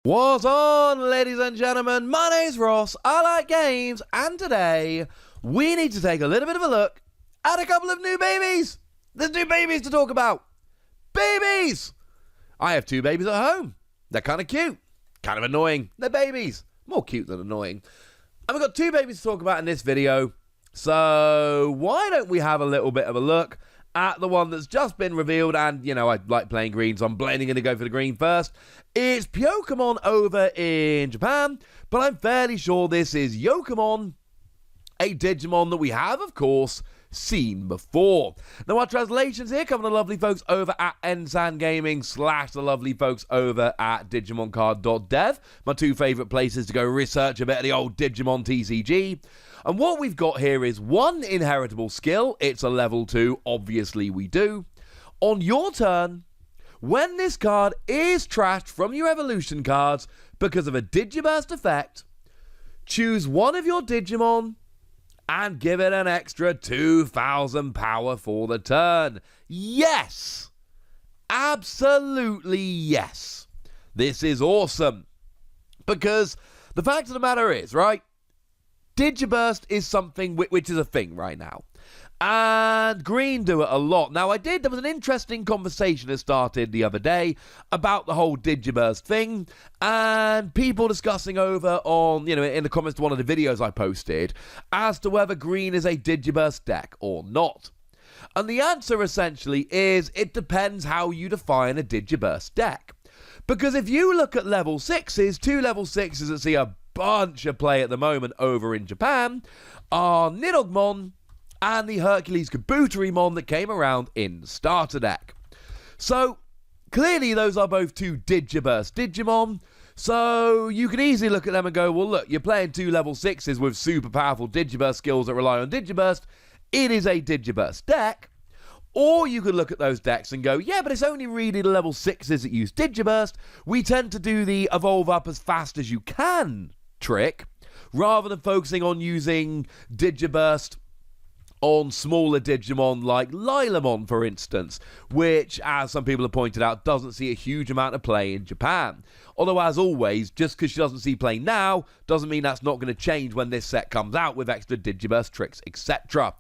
What's on, ladies and gentlemen? My name's Ross, I like games, and today we need to take a little bit of a look at a couple of new babies. There's new babies to talk about. Babies! I have two babies at home. They're kind of cute, kind of annoying. They're babies. More cute than annoying. And we've got two babies to talk about in this video. So why don't we have a little bit of a look at the one that's just been revealed, and, you know, I like playing green, so I'm blindly going to go for the green first. It's Pickmon over in Japan, but I'm fairly sure this is Yokomon, a Digimon that we have, of course, seen before. Now, our translations here come from the lovely folks over at Ensan Gaming / the lovely folks over at DigimonCard.dev, my two favourite places to go research a bit of the old Digimon TCG. And what we've got here is one inheritable skill. It's a level 2, obviously we do. On your turn, when this card is trashed from your evolution cards because of a digi-burst effect, choose one of your Digimon and give it an extra 2,000 power for the turn. Yes! Absolutely yes. This is awesome. Because the fact of the matter is, right, Digi-burst is something which is a thing right now. And green do it a lot. Now, there was an interesting conversation that started the other day about the whole Digi-burst thing, and people discussing over on, you know, in the comments to one of the videos I posted, as to whether green is a Digi-burst deck or not. And the answer essentially is, it depends how you define a Digi-burst deck. Because if you look at level 6s, two level 6s that see a bunch of play at the moment over in Japan are Nidogmon and the Hercules Kabuterimon that came around in the starter deck. So clearly those are both two Digi-burst Digimon, so you can easily look at them and go, well, look, you're playing two level 6s with super powerful Digi-burst skills that rely on Digi-burst. It is a Digi-burst deck. Or you could look at those decks and go, yeah, but it's only really the level 6s that use Digi-burst. We tend to do the evolve up as fast as you can trick, rather than focusing on using Digi-burst on smaller Digimon like Lilamon, for instance, which, as some people have pointed out, doesn't see a huge amount of play in Japan. Although, as always, just because she doesn't see play now, doesn't mean that's not going to change when this set comes out with extra Digi-burst tricks, etc.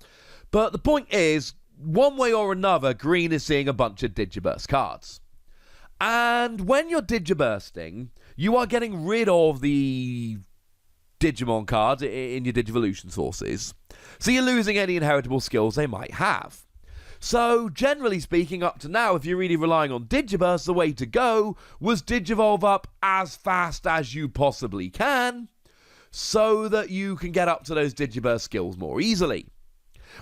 But the point is, one way or another, green is seeing a bunch of Digi-burst cards. And when you're Digi-bursting, you are getting rid of the Digimon cards in your Digivolution sources, so you're losing any inheritable skills they might have. So, generally speaking, up to now, if you're really relying on Digi-burst, the way to go was Digivolve up as fast as you possibly can, so that you can get up to those Digi-burst skills more easily.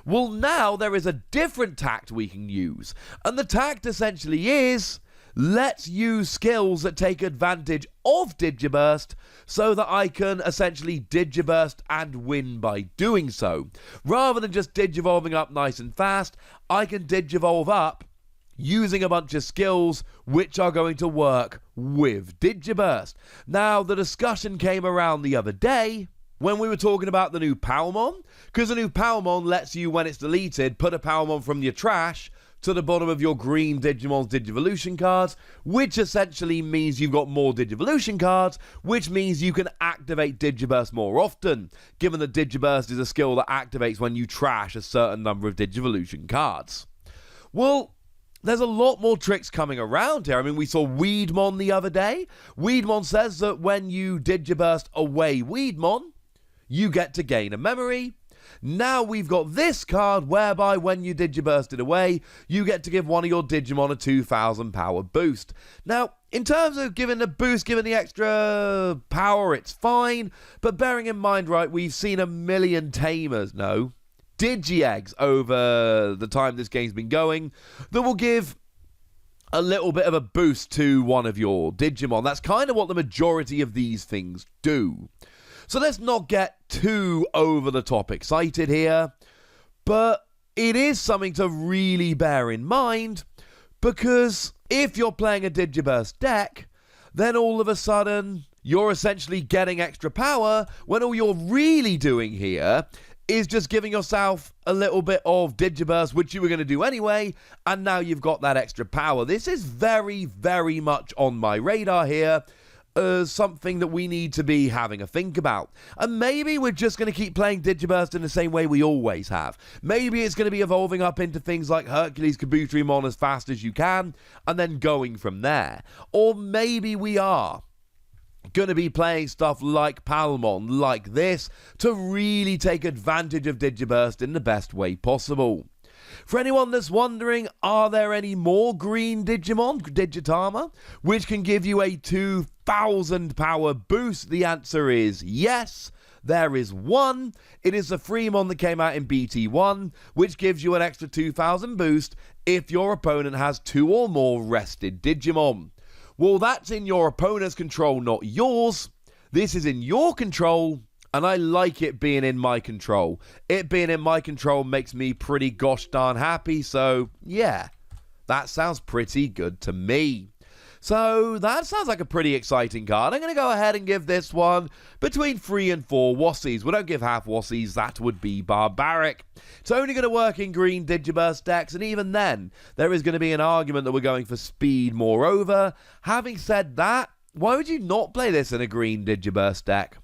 Well, now there is a different tact we can use, and the tact essentially is, let's use skills that take advantage of Digi-burst so that I can essentially Digi-burst and win by doing so. Rather than just Digivolving up nice and fast, I can Digivolve up using a bunch of skills which are going to work with Digi-burst. Now, the discussion came around the other day when we were talking about the new Powermon, because the new Powermon lets you, when it's deleted, put a Powermon from your trash to the bottom of your green Digimon's Digivolution cards, which essentially means you've got more Digivolution cards, which means you can activate Digi-burst more often, given that Digi-burst is a skill that activates when you trash a certain number of Digivolution cards. Well, there's a lot more tricks coming around here. I mean, we saw Weedmon the other day. Weedmon says that when you Digi-burst away Weedmon, you get to gain a memory. Now we've got this card whereby when you Digi-burst it away, you get to give one of your Digimon a 2,000 power boost. Now, in terms of giving the boost, giving the extra power, it's fine. But bearing in mind, right, we've seen a million tamers, no, Digi-Eggs over the time this game's been going that will give a little bit of a boost to one of your Digimon. That's kind of what the majority of these things do. So let's not get too over the top excited here, but it is something to really bear in mind, because if you're playing a Digi-burst deck, then all of a sudden you're essentially getting extra power when all you're really doing here is just giving yourself a little bit of Digi-burst, which you were going to do anyway, and now you've got that extra power. This is very, very much on my radar here, as something that we need to be having a think about. And maybe we're just going to keep playing Digi-burst in the same way we always have. Maybe it's going to be evolving up into things like Hercules Kabutorimon as fast as you can, and then going from there. Or maybe we are going to be playing stuff like Palmon, like this, to really take advantage of Digi-burst in the best way possible. For anyone that's wondering, are there any more green Digimon, Digitama, which can give you a 2,000 power boost? The answer is yes. There is one. It is the Fremon that came out in BT1, which gives you an extra 2,000 boost if your opponent has 2 or more rested Digimon. Well, that's in your opponent's control, not yours. This is in your control, and I like it being in my control. It being in my control makes me pretty gosh darn happy, so yeah, that sounds pretty good to me. So that sounds like a pretty exciting card. I'm going to go ahead and give this one between 3 and 4 Wassies. We don't give half Wassies, that would be barbaric. It's only going to work in green Digiburst decks, and even then, there is going to be an argument that we're going for speed. Moreover, having said that, why would you not play this in a green Digiburst deck?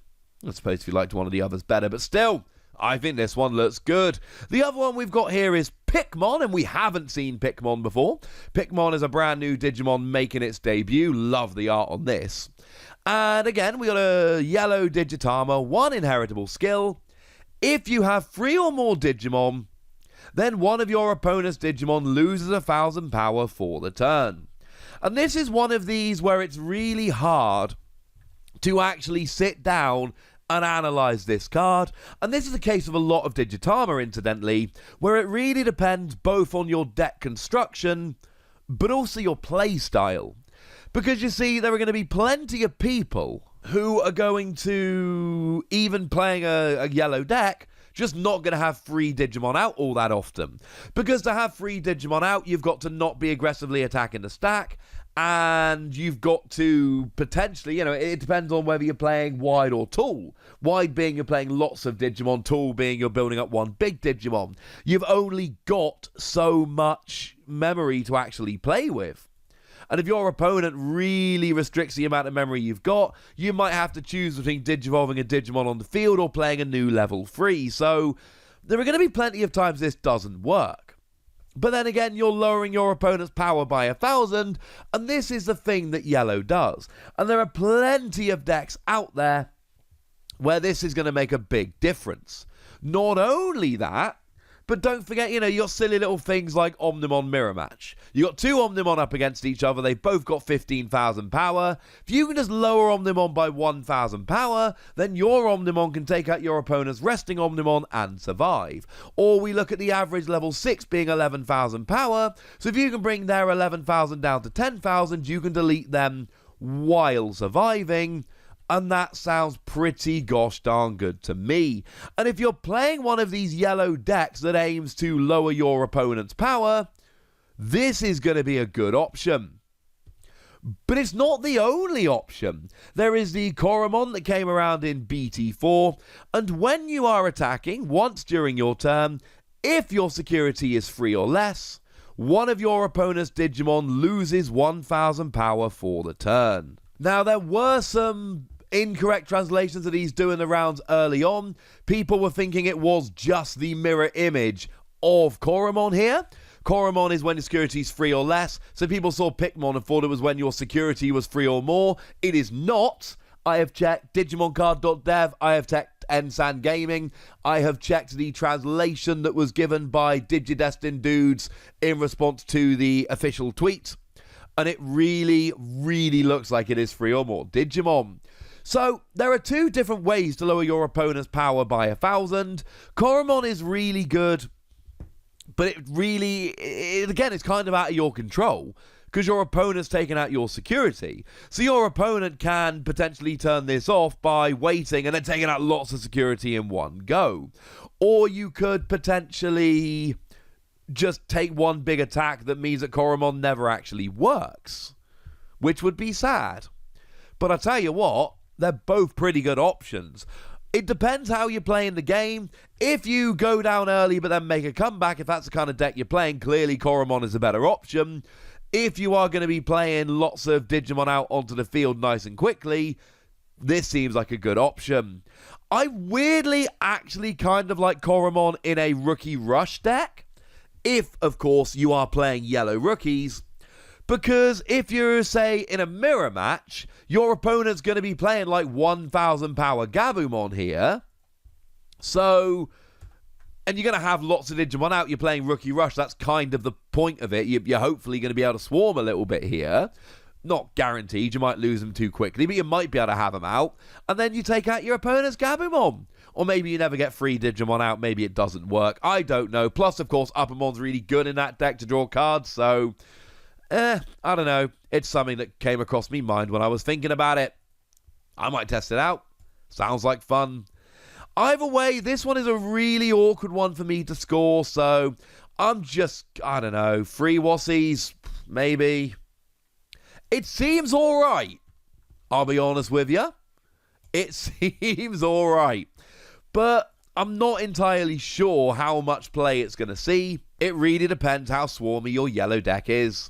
I suppose if you liked one of the others better, but still, I think this one looks good. The other one we've got here is Pickmon, and we haven't seen Pickmon before. Pickmon is a brand new Digimon making its debut. Love the art on this. And again, we got a yellow Digitama, 1 inheritable skill. If you have 3 or more Digimon, then one of your opponent's Digimon loses 1,000 power for the turn. And this is one of these where it's really hard to actually sit down and analyze this card, and this is the case of a lot of Digitama, incidentally, where it really depends both on your deck construction but also your play style. Because you see, there are going to be plenty of people who are going to, even playing a yellow deck, just not going to have 3 Digimon out all that often. Because to have 3 Digimon out, you've got to not be aggressively attacking the stack, and you've got to potentially, it depends on whether you're playing wide or tall. Wide being you're playing lots of Digimon, tall being you're building up one big Digimon. You've only got so much memory to actually play with. And if your opponent really restricts the amount of memory you've got, you might have to choose between Digivolving a Digimon on the field or playing a new level 3. So there are going to be plenty of times this doesn't work. But then again, you're lowering your opponent's power by 1,000, and this is the thing that yellow does. And there are plenty of decks out there where this is going to make a big difference. Not only that, but don't forget, you got silly little things like Omnimon Mirror Match. You got 2 Omnimon up against each other. They've both got 15,000 power. If you can just lower Omnimon by 1,000 power, then your Omnimon can take out your opponent's resting Omnimon and survive. Or we look at the average level 6 being 11,000 power. So if you can bring their 11,000 down to 10,000, you can delete them while surviving. And that sounds pretty gosh darn good to me. And if you're playing one of these yellow decks that aims to lower your opponent's power, this is going to be a good option. But it's not the only option. There is the Koromon that came around in BT4, and when you are attacking once during your turn, if your security is 3 or less, one of your opponent's Digimon loses 1,000 power for the turn. Now, there were some incorrect translations that he's doing the rounds early on. People were thinking it was just the mirror image of Koromon here. Koromon is when your security is 3 or less, so people saw Pickmon and thought it was when your security was 3 or more. It is not. I have checked digimoncard.dev, I have checked Ensan Gaming, I have checked the translation that was given by Digidestin Dudes in response to the official tweet, and it really, really looks like it is 3 or more Digimon. So, there are 2 different ways to lower your opponent's power by 1,000. Koromon is really good, but again, it's kind of out of your control, because your opponent's taken out your security. So your opponent can potentially turn this off by waiting and then taking out lots of security in one go. Or you could potentially just take one big attack that means that Koromon never actually works, which would be sad. But I tell you what, they're both pretty good options. It depends how you're playing the game. If you go down early but then make a comeback, if that's the kind of deck you're playing, clearly Koromon is a better option. if you are going to be playing lots of Digimon out onto the field nice and quickly, this seems like a good option. I weirdly actually kind of like Koromon in a Rookie Rush deck, if, of course, you are playing yellow rookies, because if you're, say, in a mirror match, your opponent's going to be playing like 1,000 power Gabumon here, so, and you're going to have lots of Digimon out, you're playing Rookie Rush, that's kind of the point of it, you're hopefully going to be able to swarm a little bit here. Not guaranteed, you might lose them too quickly, but you might be able to have them out, and then you take out your opponent's Gabumon. Or maybe you never get free Digimon out, maybe it doesn't work, I don't know. Plus, of course, Uppermon's really good in that deck to draw cards, so, I don't know. It's something that came across me mind when I was thinking about it. I might test it out. Sounds like fun. Either way, this one is a really awkward one for me to score, so I'm just, I don't know, free Wassies, maybe. It seems alright, I'll be honest with you. It seems alright. But I'm not entirely sure how much play it's going to see. It really depends how swarmy your yellow deck is.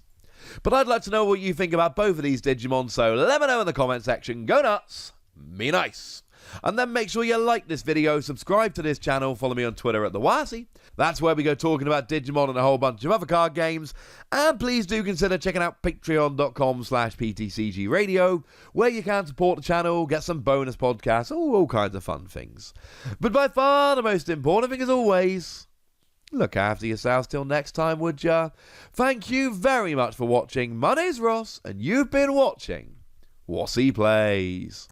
But I'd like to know what you think about both of these Digimon, so let me know in the comment section. Go nuts, be nice. And then make sure you like this video, subscribe to this channel, follow me on Twitter at @TheWassy. That's where we go talking about Digimon and a whole bunch of other card games. And please do consider checking out patreon.com/PTCGradio, where you can support the channel, get some bonus podcasts, all kinds of fun things. But by far the most important thing, as always, look after yourselves till next time, would ya? Thank you very much for watching. My name's Ross, and you've been watching Wassy Plays.